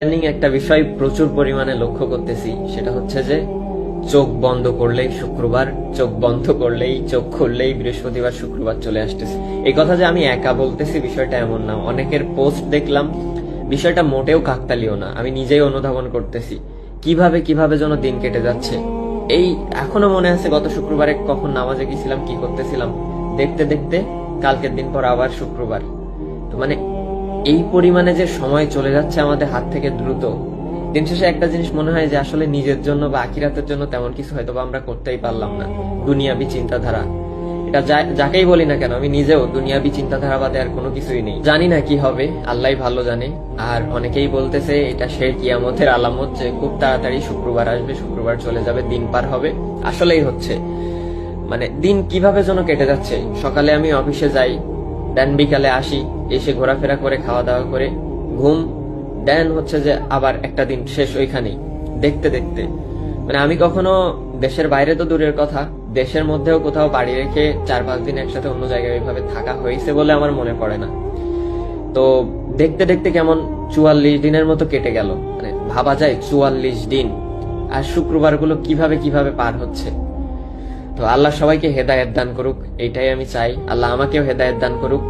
একটা বিষয় প্রচুর পরিমাণে লক্ষ্য করতেছি, সেটা হচ্ছে যে চোখ বন্ধ করলেই শুক্রবার, চোখ বন্ধ করলেই, চোখ খুললেই বৃহস্পতিবার, শুক্রবার চলে আসতেছে। এই কথা যে আমি একা বলতেছি বিষয়টা এমন না, অনেকের পোস্ট দেখলাম, বিষয়টা মোটেও কাকতালীয় না। আমি নিজেই অনুধাবন করতেছি কিভাবে কিভাবে যেন দিন কেটে যাচ্ছে। এই এখনো মনে আছে গত শুক্রবারে কখন নামাজে গেছিলাম, কি করতেছিলাম, দেখতে দেখতে কালকের দিন পর আবার শুক্রবার। তো মানে এই পরিমাণে যে সময় চলে যাচ্ছে আমাদের হাত থেকে দ্রুত, দিন শেষে একটা জিনিস মনে হয় যে আসলে নিজের জন্য বা আখিরাতের জন্য তেমন কিছু হয়তো আমরা করতেই পারলাম না। দুনিয়াবি চিন্তাধারা, এটা যাকেই বলি না কেন, আমি নিজেও দুনিয়াবি চিন্তাধারা বাদে আর কোনো কিছুই নেই। জানি না কি হবে, আল্লাহই ভালো জানে। আর অনেকেই বলতেছে এটা সেই কিয়ামতের আলামত, যে খুব তাড়াতাড়ি শুক্রবার আসবে, শুক্রবার চলে যাবে, দিন পার হবে। আসলেই হচ্ছে, মানে দিন কিভাবে যেন কেটে যাচ্ছে। সকালে আমি অফিসে যাই, দেন বিকালে আসি, এসে ঘোরাফেরা করে খাওয়া দাওয়া করে ঘুম, দেন হচ্ছে যে আবার একটা দিন শেষ ওইখানেই। দেখতে দেখতে মানে আমি কখনো দেশের বাইরে তো দূরের কথা, দেশের মধ্যেও কোথাও বাড়ি রেখে 4-5 দিন একসাথে অন্য জায়গায় ওইভাবে থাকা হয়েছে বলে আমার মনে পড়ে না। তো দেখতে দেখতে কেমন 44 দিনের মতো কেটে গেল। মানে ভাবা যায় 44 দিন, আর শুক্রবার গুলো কিভাবে কিভাবে পার হচ্ছে। তো আল্লাহ সবাইকে হেদায়েত দান করুক, এইটাই আমি চাই। আল্লাহ আমাকেও হেদায়েত দান করুক।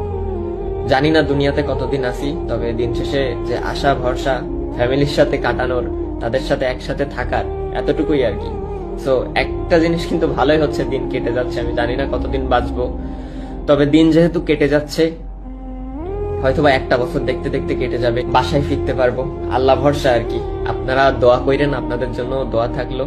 জানি না দুনিয়াতে কতদিন আছি, তবে দিন শেষে যে আশা ভরসা ফ্যামিলির সাথে কাটানোর, তাদের সাথে একসাথে থাকার, এতটুকুই আর কি। সো একটা জিনিস কিন্তু ভালোই হচ্ছে, দিন কেটে যাচ্ছে। আমি জানি না কতদিন বাঁচবো, তবে দিন যেহেতু কেটে যাচ্ছে, হয়তোবা একটা বছর দেখতে দেখতে কেটে যাবে, বাসায় ফিরতে পারবো, আল্লাহ ভরসা আর কি। আপনারা দোয়া কইরেন, আপনাদের জন্য দোয়া থাকলো।